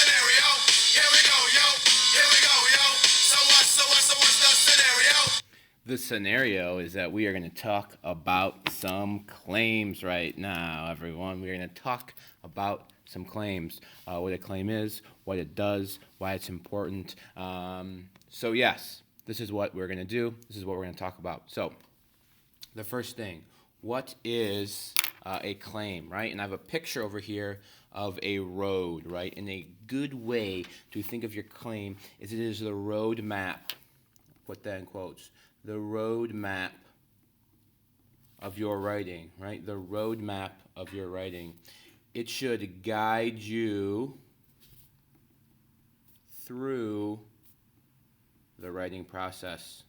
scenario? Here we go, yo. Here we go, yo. So what's the scenario? The scenario is that we are going to talk about some claims right now, everyone. We're going to talk about some claims, what a claim is, what it does, why it's important. So yes, this is what we're going to do. This is what we're going to talk about. So the first thing, what is a claim, right? And I have a picture over here of a road, right? And a good way to think of your claim is it is the road map. Put that in quotes. The road map of your writing, right? The road map of your writing. It should guide you through the writing process.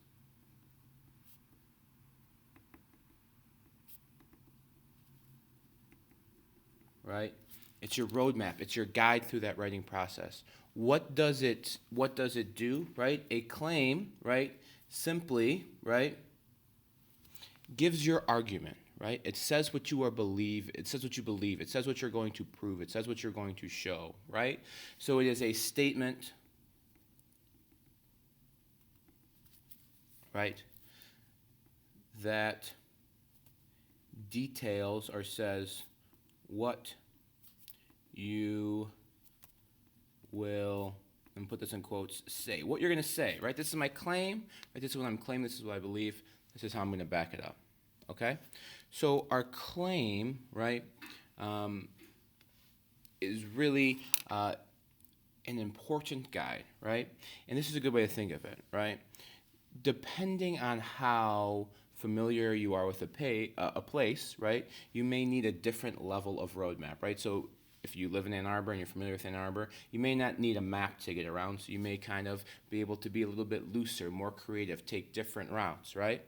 Right? It's your roadmap. It's your guide through that writing process. What does it do, right? A claim, right, simply, right, gives your argument, right? It says what you believe, it says what you believe, it says what you're going to prove, it says what you're going to show, right? So it is a statement, right, that details or says what you will, and put this in quotes, say. What you're going to say, right? This is my claim, right? This is what I'm claiming, this is what I believe, this is how I'm going to back it up, okay? So our claim, right, is really an important guide, right? And this is a good way to think of it, right? Depending on how familiar you are with a place, right, you may need a different level of roadmap, right? So if you live in Ann Arbor and you're familiar with Ann Arbor, you may not need a map to get around, so you may kind of be able to be a little bit looser, more creative, take different routes, right?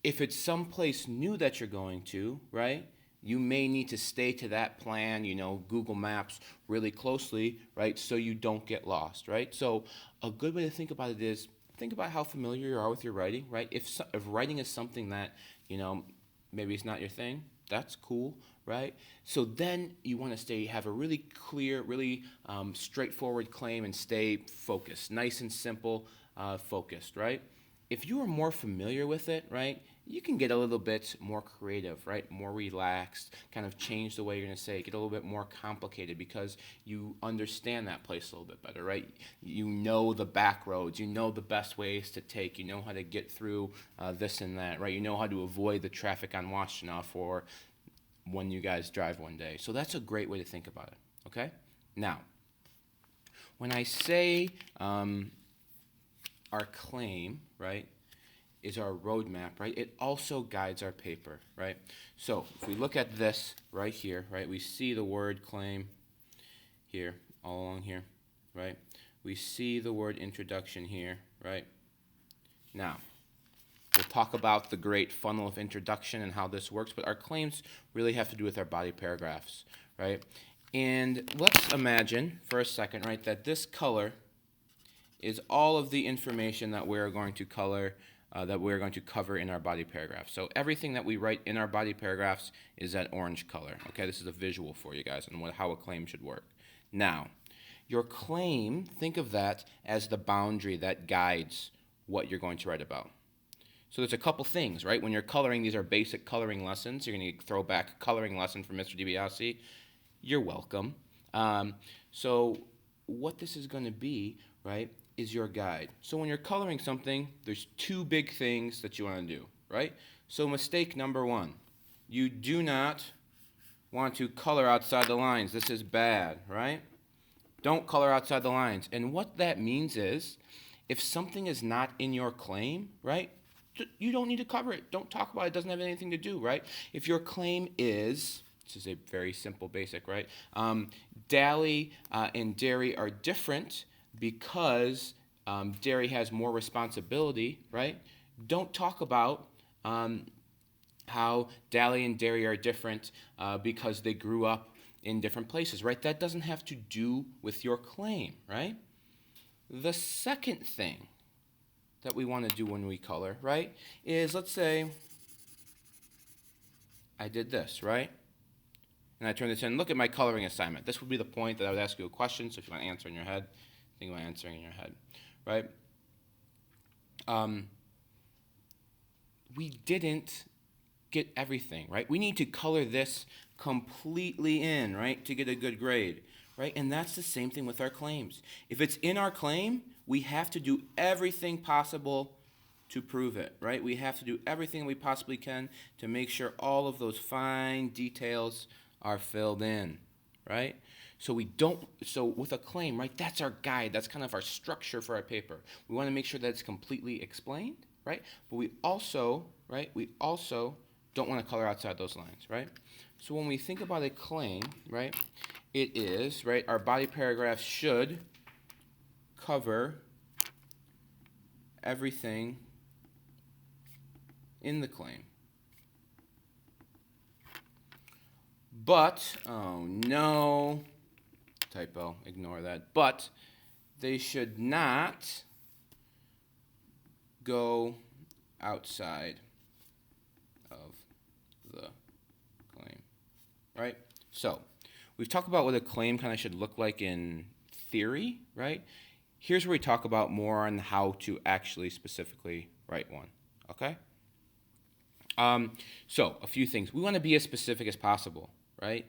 If it's someplace new that you're going to, right, you may need to stay to that plan, Google Maps really closely, right, so you don't get lost, right? So a good way to think about it is think about how familiar you are with your writing, right? If writing is something that, maybe it's not your thing, that's cool, right? So then you want to have a really clear, really straightforward claim and stay focused, nice and simple, focused, right? If you are more familiar with it, right, you can get a little bit more creative, right, more relaxed, kind of change the way you're going to say it, get a little bit more complicated because you understand that place a little bit better, right? You know the back roads, you know the best ways to take, you know how to get through this and that, right? You know how to avoid the traffic on Washtenaw for when you guys drive one day. So that's a great way to think about it, okay? Now, when I say our claim, right, is our roadmap, right? It also guides our paper, right? So if we look at this right here, right, we see the word claim here, all along here, right? We see the word introduction here, right? Now, we'll talk about the great funnel of introduction and how this works, but our claims really have to do with our body paragraphs, right? And let's imagine for a second, right, that this color is all of the information that we're going to cover in our body paragraph. So everything that we write in our body paragraphs is that orange color. Okay, this is a visual for you guys on how a claim should work. Now, your claim, think of that as the boundary that guides what you're going to write about. So there's a couple things, right? When you're coloring, these are basic coloring lessons. You're going to throw back a coloring lesson from Mr. DiBiase. You're welcome. So what this is going to be, right, is your guide. So when you're coloring something, there's two big things that you want to do, right? So mistake number one, you do not want to color outside the lines. This is bad, right? Don't color outside the lines. And what that means is if something is not in your claim, right, you don't need to cover it. Don't talk about it. It doesn't have anything to do, right? If your claim is, this is a very simple basic, right? Dally and dairy are different because dairy has more responsibility, right? Don't talk about how dally and dairy are different because they grew up in different places, right? That doesn't have to do with your claim, right? The second thing that we want to do when we color, right, is let's say I did this, right? and I turn this in. Look at my coloring assignment. This would be the point that I would ask you a question, so if you want to answer in your head, think about answering in your head, right? We didn't get everything, right? We need to color this completely in, right, to get a good grade, right? And that's the same thing with our claims. If it's in our claim, we have to do everything possible to prove it, right? We have to do everything we possibly can to make sure all of those fine details are filled in, right? So with a claim, right, that's our guide. That's kind of our structure for our paper. We want to make sure that it's completely explained, right? But we also don't want to color outside those lines, right? So when we think about a claim, right, it is, right, our body paragraph should cover everything in the claim. But, oh no, typo, ignore that. But they should not go outside of the claim, right? So we've talked about what a claim kind of should look like in theory, right? Here's where we talk about more on how to actually specifically write one, okay? So a few things. We want to be as specific as possible, right?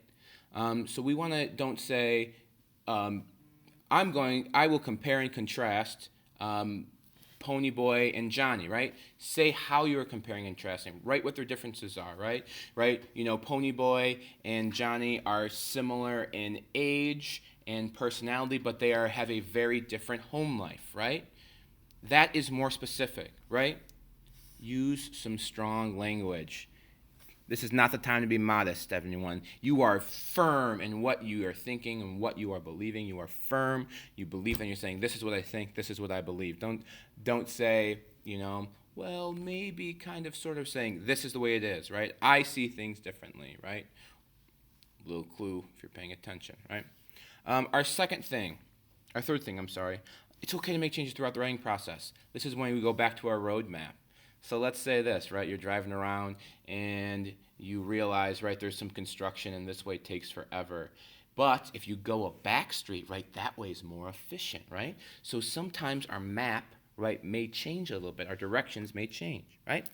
So we want to, don't say, I will compare and contrast Pony Boy and Johnny, right? Say how you are comparing and contrasting. Write what their differences are, right? Right? You know, Pony Boy and Johnny are similar in age and personality, but they have a very different home life, right? That is more specific, right? Use some strong language. This is not the time to be modest, everyone. You are firm in what you are thinking and what you are believing. You are firm. You believe, and you're saying, this is what I think, this is what I believe. Don't say, well, maybe kind of sort of saying, this is the way it is, right? I see things differently, right? Little clue if you're paying attention, right? Our third thing, it's okay to make changes throughout the writing process. This is when we go back to our roadmap. So let's say this, right? You're driving around and you realize, right, there's some construction and this way takes forever. But if you go a back street, right, that way is more efficient, right? So sometimes our map, right, may change a little bit. Our directions may change, right?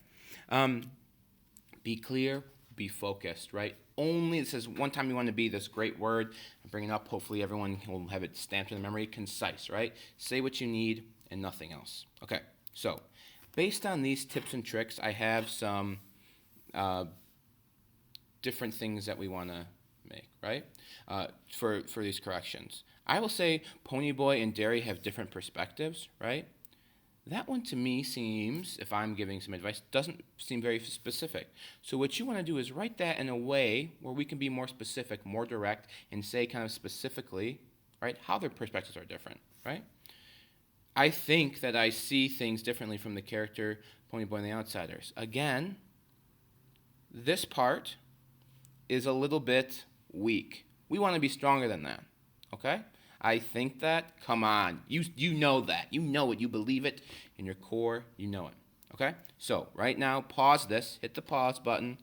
Be clear, be focused, right? This is one time you want to be this great word. I'm bringing it up. Hopefully everyone will have it stamped in the memory. Concise, right? Say what you need and nothing else. Okay, so based on these tips and tricks, I have some different things that we want to make, right, for these corrections. I will say Pony Boy and Derry have different perspectives, right? That one to me seems, if I'm giving some advice, doesn't seem very specific. So what you want to do is write that in a way where we can be more specific, more direct, and say kind of specifically, right, how their perspectives are different, right? I think that I see things differently from the character Pony Boy and the Outsiders. Again, this part is a little bit weak. We want to be stronger than that, okay? I think that, come on, you know that. You know it, you believe it in your core, you know it, okay? So right now, pause this, hit the pause button,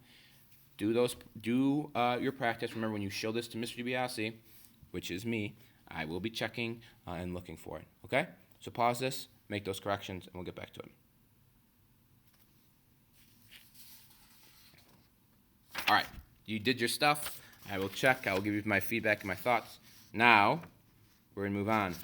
do your practice. Remember, when you show this to Mr. DiBiase, which is me, I will be checking and looking for it, okay? So pause this, make those corrections, and we'll get back to it. All right, you did your stuff. I will check. I will give you my feedback and my thoughts. Now, we're going to move on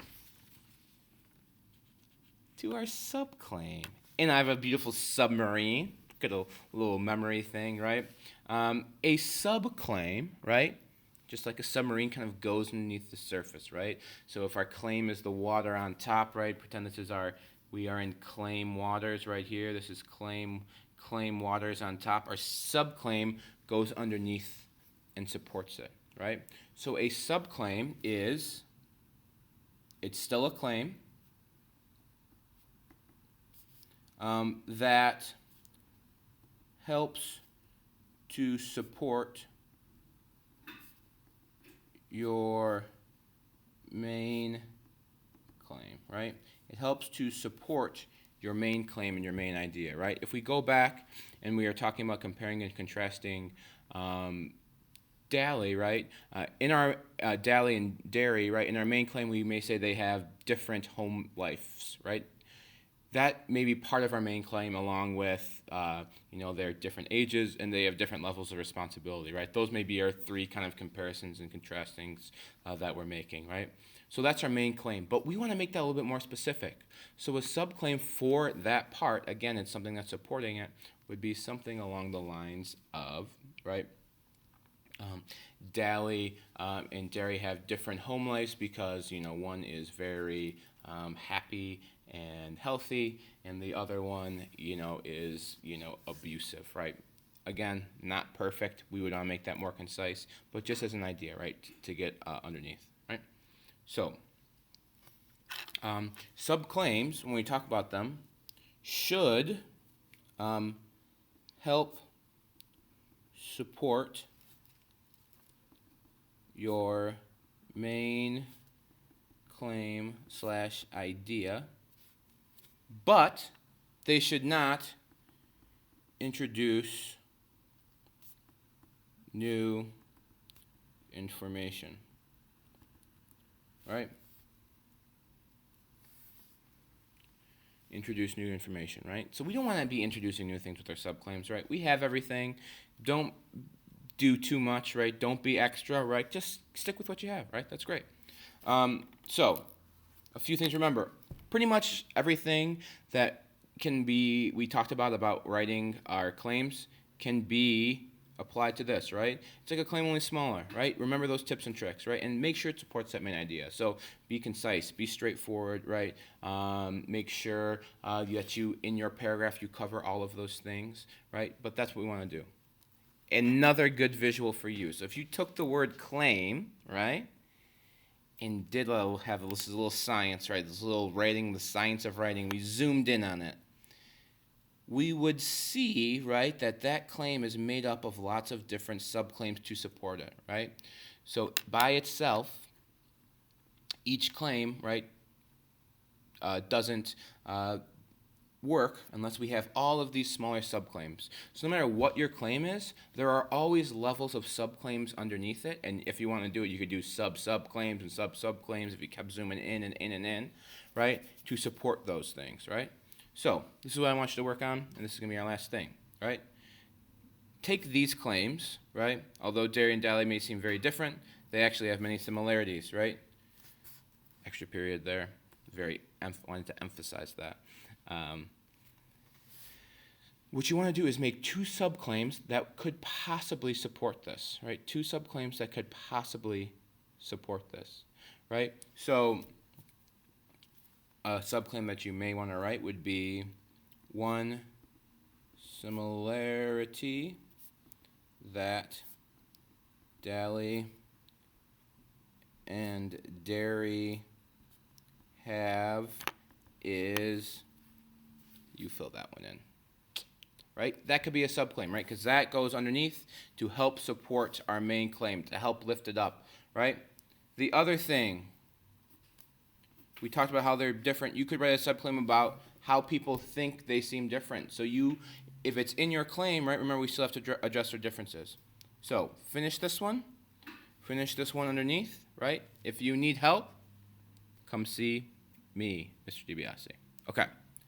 to our subclaim. And I have a beautiful submarine. Good little memory thing, right? A subclaim, right? Just like a submarine kind of goes underneath the surface, right? So if our claim is the water on top, right? Pretend we are in claim waters right here. This is claim waters on top. Our subclaim goes underneath and supports it, right? So a subclaim it's still a claim that helps to support your main claim, right? It helps to support your main claim and your main idea, right? If we go back and we are talking about comparing and contrasting Daly, right? In our Daly and dairy, right? In our main claim, we may say they have different home lives, right? That may be part of our main claim, along with their different ages and they have different levels of responsibility, right? Those may be our three kind of comparisons and contrastings that we're making, right? So that's our main claim, but we want to make that a little bit more specific. So a subclaim for that part, again, it's something that's supporting it, would be something along the lines of, right? Daly and dairy have different home lives because one is very happy and healthy, and the other one is abusive, right? Again, not perfect. We would want to make that more concise, but just as an idea, right, to get underneath, right? So subclaims, when we talk about them, should help support your main claim / idea, but they should not introduce new information. Right? Introduce new information, right? So we don't want to be introducing new things with our subclaims, right? We have everything. Don't do too much, right? Don't be extra, right? Just stick with what you have, right? That's great. So a few things to remember. Pretty much everything that we talked about writing our claims can be applied to this, right? It's like a claim, only smaller, right? Remember those tips and tricks, right? And make sure it supports that main idea. So be concise, be straightforward, right? Make sure that in your paragraph, you cover all of those things, right? But that's what we want to do. Another good visual for you. So if you took the word claim, right, and did have this little science, right, this little writing, the science of writing, we zoomed in on it, we would see, right, that claim is made up of lots of different subclaims to support it, right? So by itself, each claim, right, doesn't work unless we have all of these smaller subclaims. So no matter what your claim is, there are always levels of subclaims underneath it, and if you want to do it, you could do subclaims and subclaims if you kept zooming in and in and in, right, to support those things, right? So this is what I want you to work on, and this is going to be our last thing, right? Take these claims, right? Although dairy and Daly may seem very different, they actually have many similarities, right? Extra period there. Wanted to emphasize that. What you want to do is make two subclaims that could possibly support this, right? Two subclaims that could possibly support this, right? So a subclaim that you may want to write would be one similarity that Daly and dairy have is, you fill that one in, right? That could be a subclaim, right? Because that goes underneath to help support our main claim, to help lift it up, right? The other thing, we talked about how they're different. You could write a subclaim about how people think they seem different. So if it's in your claim, right, remember we still have to address our differences. So finish this one underneath, right? If you need help, come see me, Mr. DiBiase. Okay,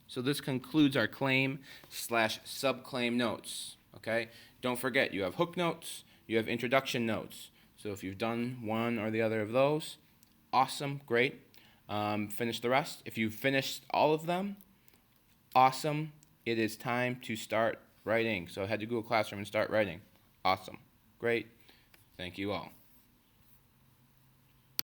so this concludes our claim / subclaim notes, okay? Don't forget, you have hook notes, you have introduction notes. So if you've done one or the other of those, awesome, great. Finish the rest. If you've finished all of them, awesome. It is time to start writing. So head to Google Classroom and start writing. Awesome. Great. Thank you all.